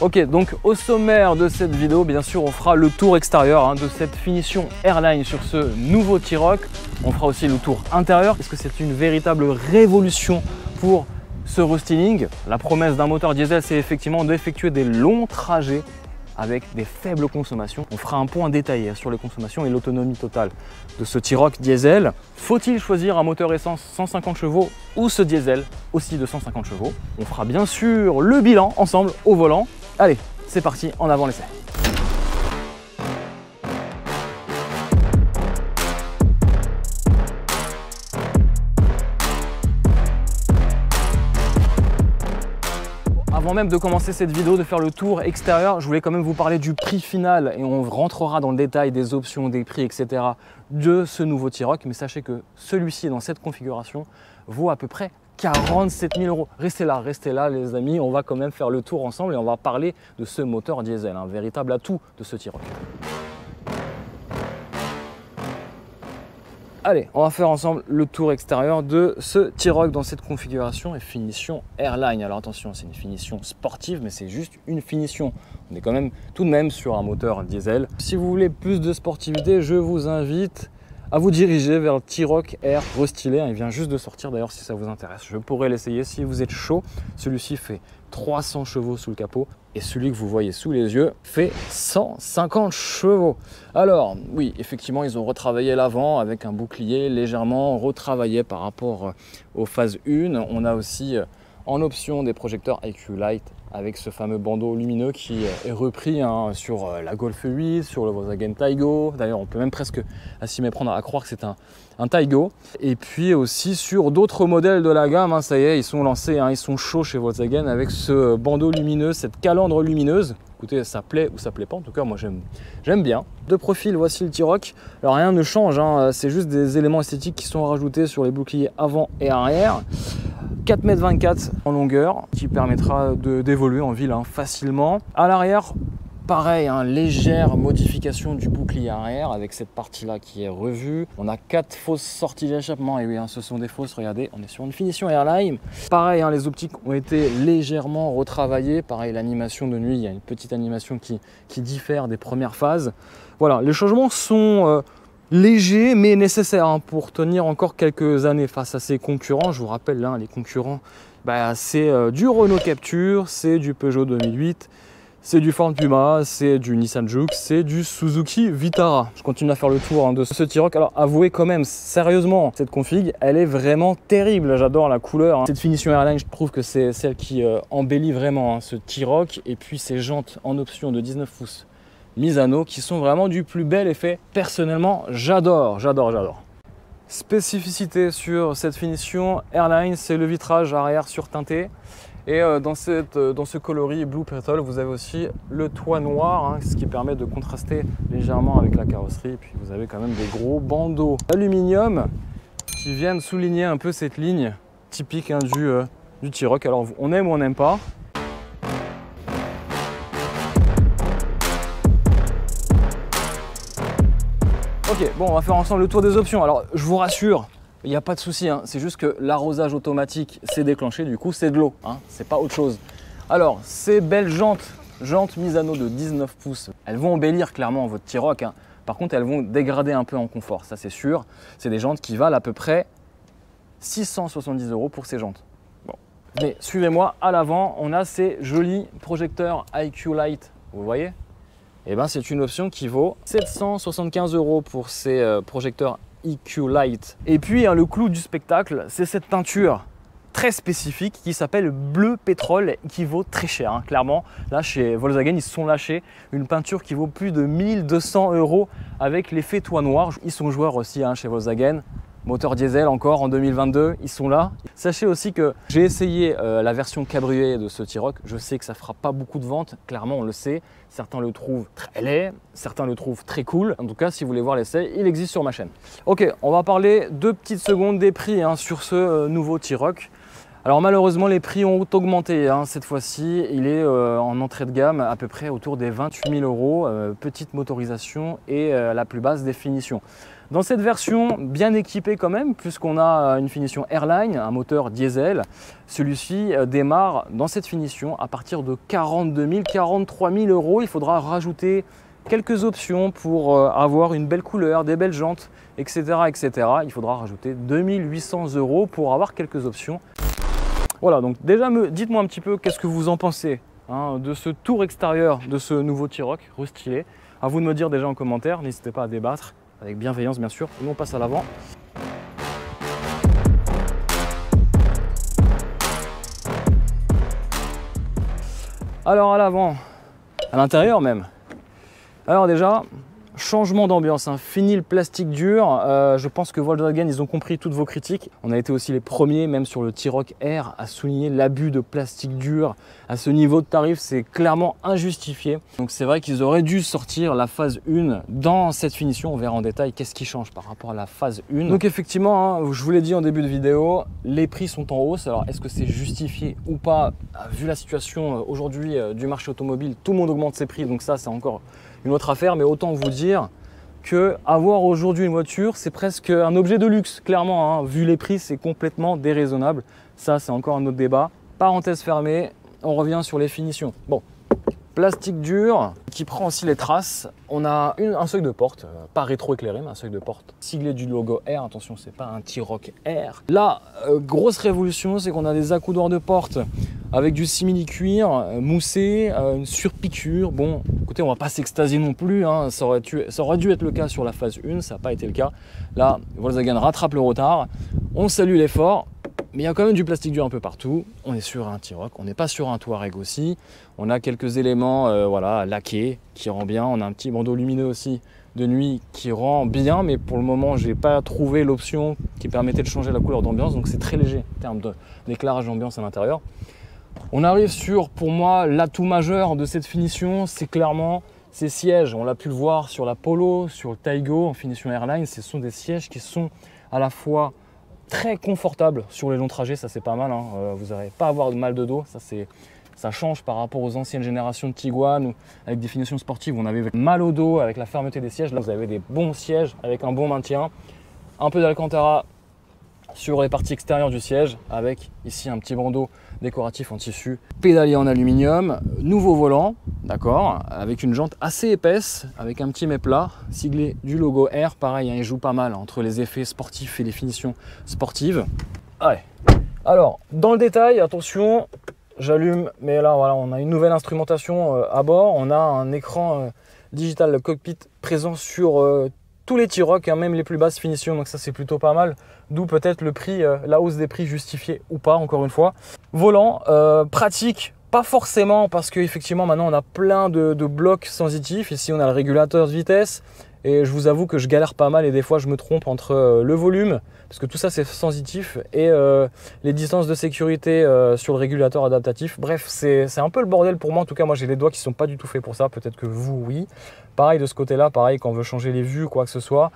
Ok, donc au sommaire de cette vidéo, bien sûr, on fera le tour extérieur de cette finition Airline sur ce nouveau T-Roc. On fera aussi le tour intérieur, parce que c'est une véritable révolution pour ce restyling. La promesse d'un moteur diesel, c'est effectivement d'effectuer des longs trajets avec des faibles consommations. On fera un point détaillé sur les consommations et l'autonomie totale de ce T-Roc diesel. Faut-il choisir un moteur essence 150 chevaux ou ce diesel aussi de 150 chevaux? On fera bien sûr le bilan ensemble au volant. Allez, c'est parti, en avant l'essai. Avant même de commencer cette vidéo, de faire le tour extérieur, je voulais quand même vous parler du prix final et on rentrera dans le détail des options, des prix, etc. de ce nouveau T-Roc. Mais sachez que celui-ci, dans cette configuration, vaut à peu près 47 000 €. Restez là les amis, on va quand même faire le tour ensemble et on va parler de ce moteur diesel, un véritable atout de ce T-Roc. Allez, on va faire ensemble le tour extérieur de ce T-Roc dans cette configuration et finition Airline. Alors attention, c'est une finition sportive, mais c'est juste une finition. On est quand même tout de même sur un moteur diesel. Si vous voulez plus de sportivité, je vous invite à vous diriger vers le T-Roc Air restylé. Il vient juste de sortir d'ailleurs si ça vous intéresse. Je pourrais l'essayer si vous êtes chaud. Celui-ci fait 300 chevaux sous le capot et celui que vous voyez sous les yeux fait 150 chevaux. Alors oui, effectivement, ils ont retravaillé l'avant avec un bouclier légèrement retravaillé par rapport aux phases 1. On a aussi en option des projecteurs IQ Light avec ce fameux bandeau lumineux qui est repris sur la Golf 8, sur le Volkswagen Taygo. D'ailleurs, on peut même presque s'y méprendre à croire que c'est un Taygo. Et puis aussi sur d'autres modèles de la gamme, ça y est, ils sont lancés, ils sont chauds chez Volkswagen avec ce bandeau lumineux, cette calandre lumineuse. Écoutez, ça plaît ou ça plaît pas, en tout cas moi j'aime bien. De profil, voici le T-Roc. Alors rien ne change, c'est juste des éléments esthétiques qui sont rajoutés sur les boucliers avant et arrière. 4,24 m en longueur qui permettra d'évoluer en ville facilement. À l'arrière, pareil, légère modification du bouclier arrière avec cette partie là qui est revue. On a 4 fausses sorties d'échappement, et oui, ce sont des fausses, regardez, on est sur une finition Airline. Pareil, les optiques ont été légèrement retravaillées. Pareil, l'animation de nuit, il y a une petite animation qui diffère des premières phases. Voilà, les changements sont léger mais nécessaire pour tenir encore quelques années face à ses concurrents. Je vous rappelle, les concurrents, c'est du Renault Captur, c'est du Peugeot 2008, c'est du Ford Puma, c'est du Nissan Juke, c'est du Suzuki Vitara. Je continue à faire le tour de ce T-Roc. Alors avouez quand même, sérieusement, cette config, elle est vraiment terrible. J'adore la couleur. Cette finition Airline, je trouve que c'est celle qui embellit vraiment ce T-Roc. Et puis ces jantes en option de 19 pouces Misano qui sont vraiment du plus bel effet. Personnellement, j'adore. Spécificité sur cette finition Airline, c'est le vitrage arrière surteinté. Et dans ce coloris Blue Petrol, vous avez aussi le toit noir, ce qui permet de contraster légèrement avec la carrosserie. Et puis vous avez quand même des gros bandeaux aluminium qui viennent souligner un peu cette ligne typique du T-Roc. Alors on aime ou on n'aime pas. Ok, bon, on va faire ensemble le tour des options. Alors, je vous rassure, il n'y a pas de souci, c'est juste que l'arrosage automatique s'est déclenché, du coup, c'est de l'eau, c'est pas autre chose. Alors, ces belles jantes Misano de 19 pouces, elles vont embellir clairement votre T-Roc. Par contre, elles vont dégrader un peu en confort, ça c'est sûr. C'est des jantes qui valent à peu près 670 € pour ces jantes. Bon. Mais suivez-moi, à l'avant, on a ces jolis projecteurs IQ Light, vous voyez ? C'est une option qui vaut 775 € pour ces projecteurs IQ Light. Et puis le clou du spectacle, c'est cette teinture très spécifique qui s'appelle bleu pétrole, qui vaut très cher, clairement. Là chez Volkswagen, ils se sont lâchés une peinture qui vaut plus de 1200 € avec l'effet toit noir. Ils sont joueurs aussi chez Volkswagen. Moteur diesel encore en 2022, ils sont là. Sachez aussi que j'ai essayé la version cabriolet de ce T-Roc. Je sais que ça fera pas beaucoup de ventes, clairement on le sait. Certains le trouvent très laid, certains le trouvent très cool. En tout cas, si vous voulez voir l'essai, il existe sur ma chaîne. Ok, on va parler 2 petites secondes des prix sur ce nouveau T-Roc. Alors malheureusement les prix ont augmenté hein, cette fois-ci, il est en entrée de gamme à peu près autour des 28 000 €, petite motorisation et la plus basse définition. Dans cette version bien équipée quand même, puisqu'on a une finition Airline, un moteur diesel, celui-ci démarre dans cette finition à partir de 42 000, 43 000 €. Il faudra rajouter quelques options pour avoir une belle couleur, des belles jantes, etc. etc. Il faudra rajouter 2 800 € pour avoir quelques options. Voilà, donc déjà dites-moi un petit peu qu'est-ce que vous en pensez hein, de ce tour extérieur de ce nouveau T-Roc restylé. À vous de me dire déjà en commentaire, n'hésitez pas à débattre, avec bienveillance bien sûr. Nous on passe à l'avant. Alors à l'avant, à l'intérieur même. Alors déjà, changement d'ambiance, hein. Fini le plastique dur. Je pense que Volkswagen, ils ont compris toutes vos critiques. On a été aussi les premiers, même sur le T-Roc R, à souligner l'abus de plastique dur. À ce niveau de tarif, c'est clairement injustifié. Donc c'est vrai qu'ils auraient dû sortir la phase 1 dans cette finition. On verra en détail qu'est-ce qui change par rapport à la phase 1. Donc effectivement, hein, je vous l'ai dit en début de vidéo, les prix sont en hausse. Alors est-ce que c'est justifié ou pas? Vu la situation aujourd'hui du marché automobile, tout le monde augmente ses prix. Donc ça, c'est encore une autre affaire, mais autant vous dire que avoir aujourd'hui une voiture, c'est presque un objet de luxe, clairement. Hein. Vu les prix, c'est complètement déraisonnable. Ça, c'est encore un autre débat. Parenthèse fermée, on revient sur les finitions. Bon, plastique dur qui prend aussi les traces. On a un seuil de porte, pas rétro-éclairé, mais un seuil de porte siglé du logo R. Attention, c'est pas un T-Roc R. Là, grosse révolution, c'est qu'on a des accoudoirs de porte avec du simili-cuir moussé, une surpiqûre. Bon, écoutez, on va pas s'extasier non plus, hein. Ça aurait dû être le cas sur la phase 1, ça n'a pas été le cas. Là, Volkswagen rattrape le retard. On salue l'effort, mais il y a quand même du plastique dur un peu partout. On est sur un T-Roc, on n'est pas sur un Touareg aussi. On a quelques éléments voilà, laqués qui rend bien. On a un petit bandeau lumineux aussi de nuit qui rend bien, mais pour le moment, je n'ai pas trouvé l'option qui permettait de changer la couleur d'ambiance. Donc c'est très léger en termes d'éclairage d'ambiance à l'intérieur. On arrive sur, pour moi, l'atout majeur de cette finition, c'est clairement ces sièges. On l'a pu le voir sur la Polo, sur le Taigo en finition Airline. Ce sont des sièges qui sont à la fois très confortables sur les longs trajets, ça c'est pas mal. Hein. Vous n'allez pas avoir de mal de dos, ça change par rapport aux anciennes générations de Tiguan ou avec des finitions sportives où on avait mal au dos avec la fermeté des sièges. Là, vous avez des bons sièges avec un bon maintien, un peu d'Alcantara sur les parties extérieures du siège avec ici un petit bandeau décoratif en tissu, pédalier en aluminium, nouveau volant, d'accord, avec une jante assez épaisse, avec un petit méplat, siglé du logo R, pareil, hein, il joue pas mal entre les effets sportifs et les finitions sportives. Ouais. Alors, dans le détail, attention, j'allume, mais là voilà, on a une nouvelle instrumentation à bord, on a un écran digital cockpit présent sur tous les T-Roc, hein, même les plus basses finitions, donc ça c'est plutôt pas mal, d'où peut-être le prix, la hausse des prix justifiée ou pas, encore une fois. Volant, pratique, pas forcément, parce qu'effectivement maintenant on a plein de blocs sensitifs. Ici on a le régulateur de vitesse, et je vous avoue que je galère pas mal et des fois je me trompe entre le volume, parce que tout ça c'est sensitif, et les distances de sécurité sur le régulateur adaptatif. Bref, c'est un peu le bordel pour moi. En tout cas, moi j'ai les doigts qui sont pas du tout faits pour ça, peut-être que vous oui. Pareil de ce côté-là, pareil quand on veut changer les vues, quoi que ce soit.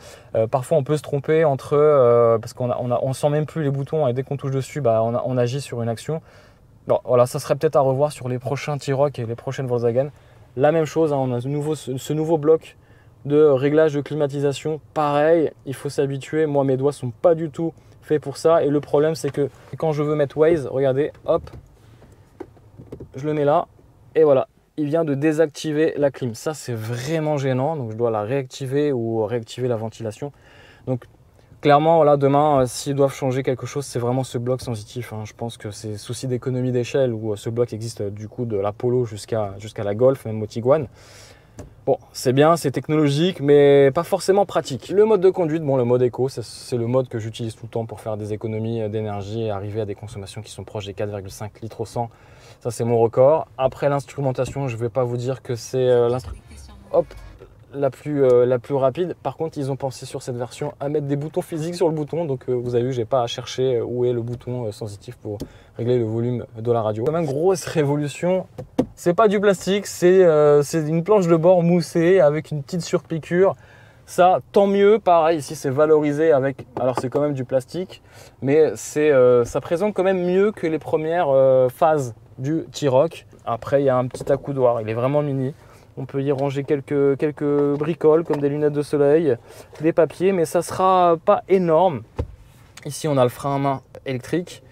Parfois on peut se tromper entre, parce on sent même plus les boutons, et dès qu'on touche dessus, bah, on agit sur une action. Bon, voilà, ça serait peut-être à revoir sur les prochains T-Roc et les prochaines Volkswagen. La même chose, hein, on a ce nouveau bloc de réglage de climatisation. Pareil, il faut s'habituer. Moi, mes doigts sont pas du tout faits pour ça. Et le problème, c'est que quand je veux mettre Waze, regardez, hop, je le mets là. Et voilà, il vient de désactiver la clim. Ça, c'est vraiment gênant. Donc, je dois la réactiver ou réactiver la ventilation. Donc, clairement, voilà, demain, s'ils doivent changer quelque chose, c'est vraiment ce bloc sensitif. Hein. Je pense que c'est souci d'économie d'échelle où ce bloc existe du coup de la Polo jusqu'à la Golf, même au Tiguan. Bon, c'est bien, c'est technologique, mais pas forcément pratique. Le mode de conduite, bon, le mode éco, c'est le mode que j'utilise tout le temps pour faire des économies d'énergie et arriver à des consommations qui sont proches des 4,5 litres au 100. Ça, c'est mon record. Après, l'instrumentation, je ne vais pas vous dire que c'est la plus rapide. Par contre, ils ont pensé sur cette version à mettre des boutons physiques sur le bouton. Donc, vous avez vu, j'ai pas à chercher où est le bouton sensitif pour régler le volume de la radio. Quand même, grosse révolution. C'est pas du plastique, c'est une planche de bord moussée avec une petite surpiqûre. Ça, tant mieux. Pareil, ici, c'est valorisé avec... Alors, c'est quand même du plastique, mais ça présente quand même mieux que les premières phases du T-Roc. Après, il y a un petit accoudoir. Il est vraiment mini. On peut y ranger quelques bricoles, comme des lunettes de soleil, des papiers, mais ça ne sera pas énorme. Ici, on a le frein à main électrique,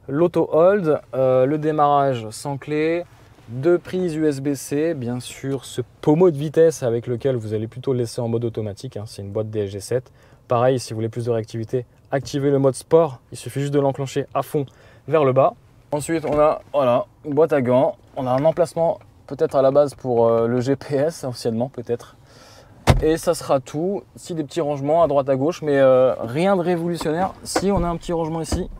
l'auto-hold, le démarrage sans clé, 2 prises USB-C, bien sûr ce pommeau de vitesse avec lequel vous allez plutôt le laisser en mode automatique, hein, c'est une boîte DSG7. Pareil, si vous voulez plus de réactivité, activez le mode sport, il suffit juste de l'enclencher à fond vers le bas. Ensuite, on a voilà, une boîte à gants, on a un emplacement peut-être à la base pour le GPS, anciennement peut-être. Et ça sera tout, ici des petits rangements à droite à gauche, mais rien de révolutionnaire. Si on a un petit rangement ici,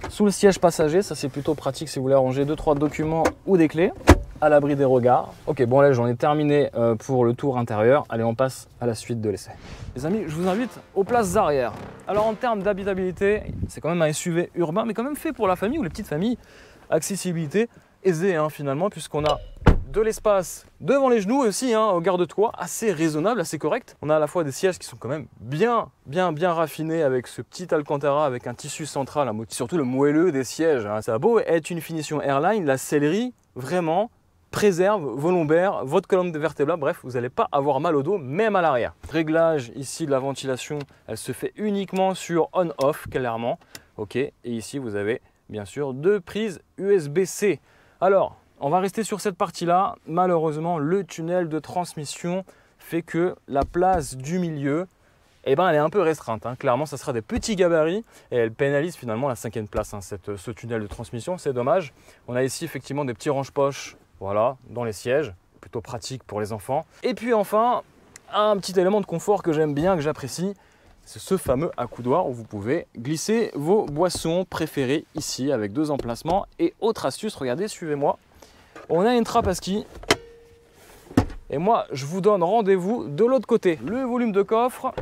sous le siège passager, ça c'est plutôt pratique si vous voulez ranger 2-3 documents ou des clés à l'abri des regards. Ok, bon là j'en ai terminé pour le tour intérieur. Allez, on passe à la suite de l'essai. Les amis, je vous invite aux places arrière. Alors en termes d'habitabilité, c'est quand même un SUV urbain, mais quand même fait pour la famille ou les petites familles. Accessibilité aisée hein, finalement, puisqu'on a de l'espace devant les genoux aussi, hein, au garde-toit, assez raisonnable, assez correct. On a à la fois des sièges qui sont quand même bien raffinés avec ce petit Alcantara, avec un tissu central, surtout le moelleux des sièges. Hein. Ça a beau être une finition Airline, la sellerie vraiment préserve vos lombaires, votre colonne vertébrale, bref, vous n'allez pas avoir mal au dos, même à l'arrière. Réglage ici de la ventilation, elle se fait uniquement sur on-off, clairement. Ok, et ici vous avez bien sûr 2 prises USB-C. Alors, on va rester sur cette partie-là. Malheureusement, le tunnel de transmission fait que la place du milieu, eh ben, elle est un peu restreinte. Hein. Clairement, ça sera des petits gabarits et elle pénalise finalement la 5e place, hein, ce tunnel de transmission. C'est dommage. On a ici effectivement des petits range-poches voilà, dans les sièges, plutôt pratique pour les enfants. Et puis enfin, un petit élément de confort que j'aime bien, que j'apprécie, c'est ce fameux accoudoir où vous pouvez glisser vos boissons préférées ici avec 2 emplacements. Et autre astuce, regardez, suivez-moi. On a une trappe à ski et moi je vous donne rendez-vous de l'autre côté. Le volume de coffre,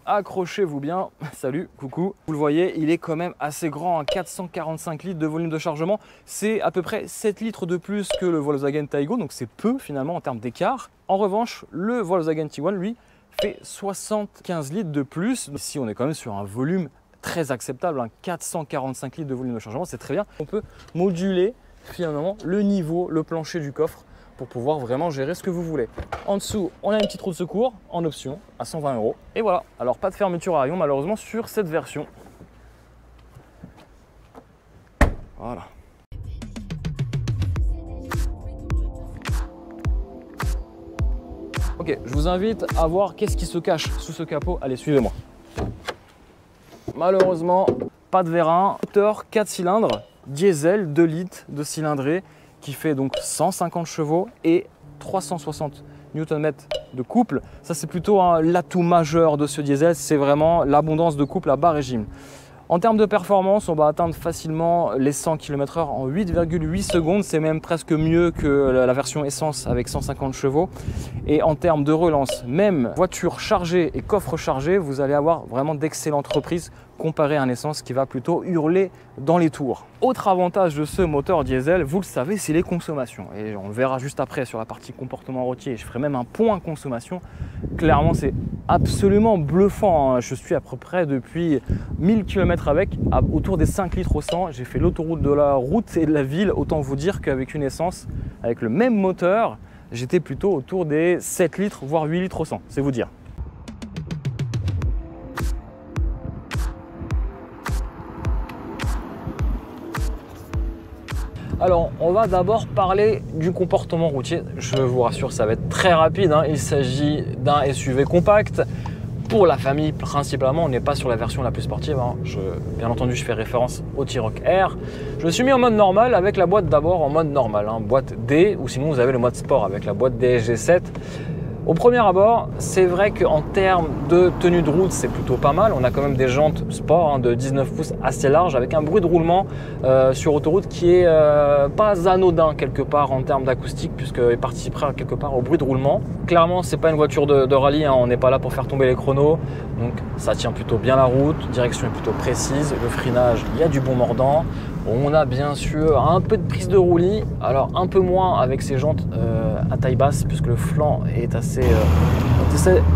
accrochez-vous bien, salut, coucou. Vous le voyez, il est quand même assez grand, 445 litres de volume de chargement. C'est à peu près 7 litres de plus que le Volkswagen Taygo, donc c'est peu finalement en termes d'écart. En revanche, le Volkswagen Tiguan, lui, fait 75 litres de plus. Ici, on est quand même sur un volume très acceptable, 445 litres de volume de chargement, c'est très bien. On peut moduler finalement le niveau, le plancher du coffre pour pouvoir vraiment gérer ce que vous voulez. En dessous, on a une petite roue de secours en option à 120 €. Et voilà, alors pas de fermeture à rayon malheureusement sur cette version. Voilà. Ok, je vous invite à voir qu'est-ce qui se cache sous ce capot. Allez, suivez-moi. Malheureusement, pas de vérin. Moteur 4 cylindres, diesel 2 litres de cylindrée qui fait donc 150 chevaux et 360 Nm de couple. Ça, c'est plutôt l'atout majeur de ce diesel, c'est vraiment l'abondance de couple à bas régime. En termes de performance, on va atteindre facilement les 100 km/h en 8,8 secondes. C'est même presque mieux que la version essence avec 150 chevaux. Et en termes de relance, même voiture chargée et coffre chargé, vous allez avoir vraiment d'excellentes reprises comparé à un essence qui va plutôt hurler dans les tours. Autre avantage de ce moteur diesel, vous le savez, c'est les consommations. Et on le verra juste après sur la partie comportement routier. Je ferai même un point consommation. Clairement, c'est absolument bluffant. Hein. Je suis à peu près depuis 1000 km avec, autour des 5 litres au 100. J'ai fait l'autoroute de la route et de la ville. Autant vous dire qu'avec une essence, avec le même moteur, j'étais plutôt autour des 7 litres, voire 8 litres au 100. C'est vous dire. Alors, on va d'abord parler du comportement routier. Je vous rassure, ça va être très rapide. Hein. Il s'agit d'un SUV compact. Pour la famille, principalement, on n'est pas sur la version la plus sportive. Hein. Bien entendu, je fais référence au T-Roc R. Je me suis mis en mode normal avec la boîte d'abord en mode normal. Hein. Boîte D, ou sinon vous avez le mode sport avec la boîte DSG7. Au premier abord, c'est vrai qu'en termes de tenue de route, c'est plutôt pas mal. On a quand même des jantes sport de 19 pouces assez larges avec un bruit de roulement sur autoroute qui est pas anodin quelque part en termes d'acoustique puisqu'il participera quelque part au bruit de roulement. Clairement, c'est pas une voiture de rallye, hein. On n'est pas là pour faire tomber les chronos. Donc ça tient plutôt bien la route, direction est plutôt précise, le freinage, il y a du bon mordant. On a bien sûr un peu de prise de roulis, alors un peu moins avec ces jantes à taille basse puisque le flanc est assez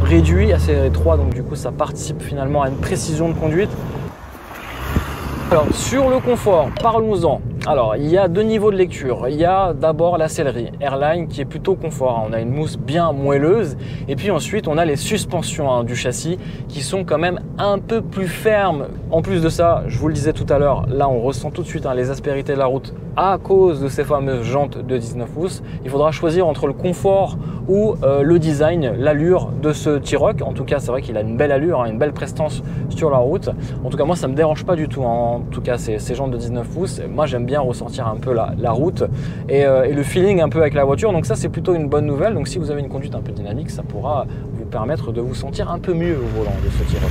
réduit, assez étroit, donc du coup ça participe finalement à une précision de conduite. Alors sur le confort, parlons-en. Alors il y a deux niveaux de lecture. Il y a d'abord la sellerie Airline qui est plutôt confort. On a une mousse bien moelleuse et puis ensuite on a les suspensions du châssis qui sont quand même un peu plus fermes. En plus de ça, je vous le disais tout à l'heure, là on ressent tout de suite les aspérités de la route à cause de ces fameuses jantes de 19 pouces. Il faudra choisir entre le confort ou le design, l'allure de ce T-Roc. En tout cas, c'est vrai qu'il a une belle allure, une belle prestance sur la route. En tout cas, moi, ça me dérange pas du tout. En tout cas, ces jantes de 19 pouces, moi, j'aime bien ressentir un peu la route et le feeling un peu avec la voiture. Donc ça, c'est plutôt une bonne nouvelle. Donc si vous avez une conduite un peu dynamique, ça pourra vous permettre de vous sentir un peu mieux au volant de ce T-Roc.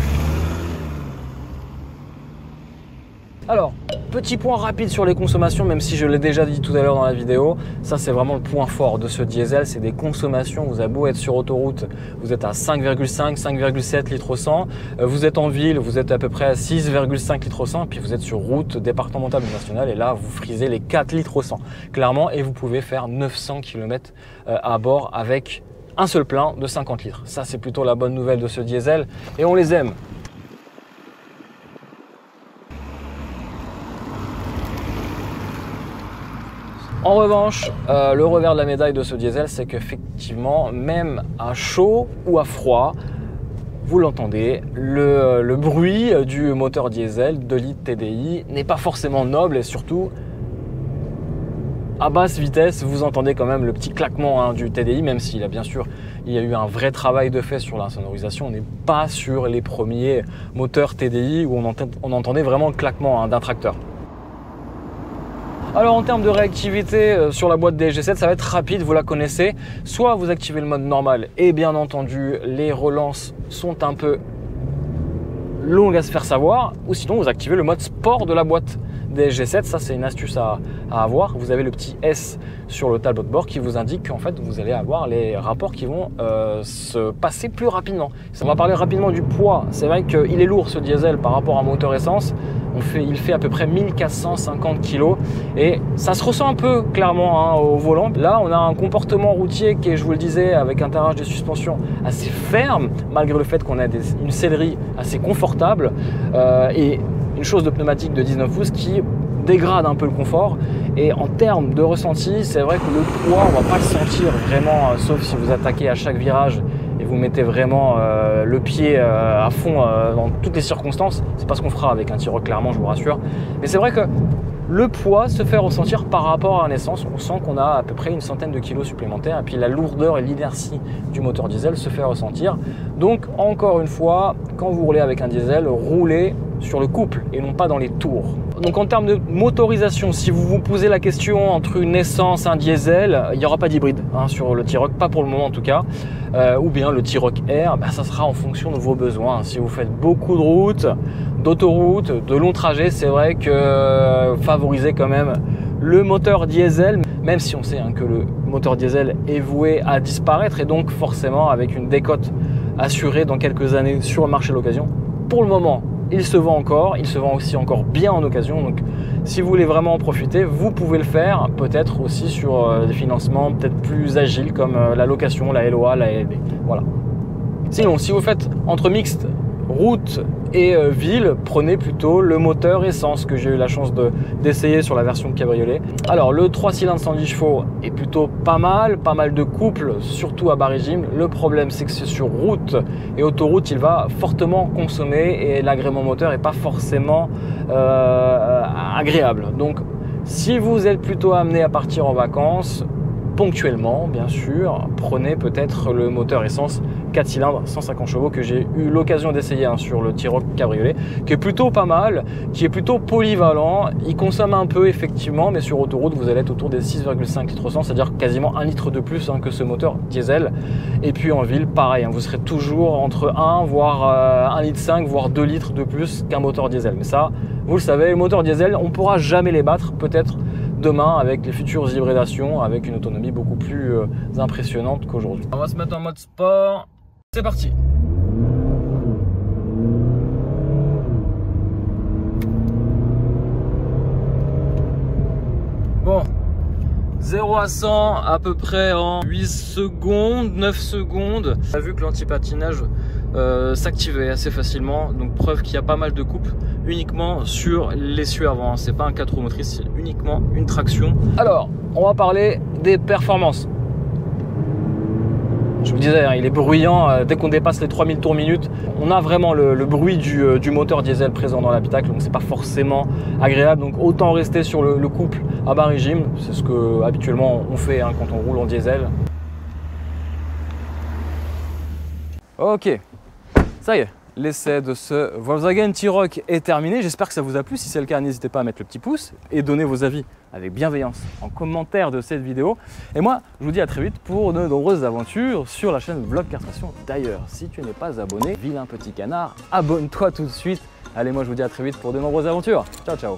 Alors, petit point rapide sur les consommations, même si je l'ai déjà dit tout à l'heure dans la vidéo, ça c'est vraiment le point fort de ce diesel, c'est des consommations. Vous avez beau être sur autoroute, vous êtes à 5,5, 5,7 litres au 100, vous êtes en ville, vous êtes à peu près à 6,5 litres au 100, puis vous êtes sur route départementale ou nationale, et là vous frisez les 4 litres au 100, clairement, et vous pouvez faire 900 km à bord avec un seul plein de 50 litres. Ça c'est plutôt la bonne nouvelle de ce diesel, et on les aime. En revanche, le revers de la médaille de ce diesel, c'est qu'effectivement, même à chaud ou à froid, vous l'entendez, le bruit du moteur diesel 2 litres TDI n'est pas forcément noble et surtout, à basse vitesse, vous entendez quand même le petit claquement du TDI, même s'il a bien sûr, il y a eu un vrai travail de fait sur l'insonorisation. On n'est pas sur les premiers moteurs TDI où on entendait vraiment le claquement d'un tracteur. Alors en termes de réactivité sur la boîte DSG7, ça va être rapide, vous la connaissez. Soit vous activez le mode normal et bien entendu les relances sont un peu longues à se faire savoir, ou sinon vous activez le mode sport de la boîte DSG7. Ça c'est une astuce à avoir. Vous avez le petit S sur le tableau de bord qui vous indique qu'en fait vous allez avoir les rapports qui vont se passer plus rapidement. Ça va parler rapidement du poids. C'est vrai qu'il est lourd ce diesel par rapport à un moteur essence. Il fait à peu près 1450 kg et ça se ressent un peu clairement au volant. Là on a un comportement routier qui est, je vous le disais, avec un tirage de suspension assez ferme malgré le fait qu'on a une sellerie assez confortable et une chose de pneumatique de 19 pouces qui dégrade un peu le confort. Et en termes de ressenti, c'est vrai que le poids, on va pas le sentir vraiment, sauf si vous attaquez à chaque virage et vous mettez vraiment le pied à fond dans toutes les circonstances. C'est pas ce qu'on fera avec un T-Roc, clairement, je vous rassure. Mais c'est vrai que le poids se fait ressentir par rapport à un essence. On sent qu'on a à peu près une centaine de kilos supplémentaires. Et puis la lourdeur et l'inertie du moteur diesel se fait ressentir. Donc encore une fois, quand vous roulez avec un diesel, roulez sur le couple et non pas dans les tours. Donc en termes de motorisation, si vous vous posez la question entre une essence, un diesel, il n'y aura pas d'hybride sur le T-Roc, pas pour le moment en tout cas, ou bien le T-Roc Air, ça sera en fonction de vos besoins. Si vous faites beaucoup de routes, d'autoroutes, de longs trajets, c'est vrai que favoriser quand même le moteur diesel, même si on sait que le moteur diesel est voué à disparaître et donc forcément avec une décote assurée dans quelques années sur le marché de l'occasion. Pour le moment, il se vend encore, il se vend aussi encore bien en occasion, donc si vous voulez vraiment en profiter, vous pouvez le faire, peut-être aussi sur des financements peut-être plus agiles comme la location, la LOA, la LLD, voilà. Sinon, si vous faites entre mixte, route et ville, prenez plutôt le moteur essence que j'ai eu la chance d'essayer sur la version cabriolet. Alors le 3 cylindres 110 chevaux est plutôt pas mal de couple, surtout à bas régime. Le problème c'est que c'est sur route et autoroute, il va fortement consommer et l'agrément moteur n'est pas forcément agréable. Donc si vous êtes plutôt amené à partir en vacances, ponctuellement bien sûr, prenez peut-être le moteur essence 4 cylindres 150 chevaux que j'ai eu l'occasion d'essayer sur le T-Roc cabriolet, qui est plutôt pas mal, qui est plutôt polyvalent. Il consomme un peu effectivement, mais sur autoroute vous allez être autour des 6,5 litres au 100, c'est-à-dire quasiment 1 litre de plus que ce moteur diesel. Et puis en ville pareil, vous serez toujours entre 1 voire 1,5 litre voire 2 litres de plus qu'un moteur diesel. Mais ça, vous le savez, le moteur diesel, on ne pourra jamais les battre, peut-être demain avec les futures hybridations, avec une autonomie beaucoup plus impressionnante qu'aujourd'hui. On va se mettre en mode sport, c'est parti. Bon, 0 à 100 à peu près en 8 secondes, 9 secondes. On a vu que l'anti-patinage s'activait assez facilement, donc preuve qu'il y a pas mal de coupes uniquement sur l'essieu avant. C'est pas un 4 roues motrices, c'est uniquement une traction. Alors, on va parler des performances. Je vous disais, hein, il est bruyant, dès qu'on dépasse les 3000 tours minute, on a vraiment le bruit du moteur diesel présent dans l'habitacle, donc c'est pas forcément agréable, donc autant rester sur le couple à bas régime, c'est ce que habituellement on fait hein, quand on roule en diesel. Ok, ça y est, l'essai de ce Volkswagen T-Roc est terminé. J'espère que ça vous a plu. Si c'est le cas, n'hésitez pas à mettre le petit pouce et donner vos avis avec bienveillance en commentaire de cette vidéo. Et moi, je vous dis à très vite pour de nombreuses aventures sur la chaîne Vlog Cartation. D'ailleurs, si tu n'es pas abonné, vilain petit canard, abonne-toi tout de suite. Allez, moi je vous dis à très vite pour de nombreuses aventures. Ciao, ciao.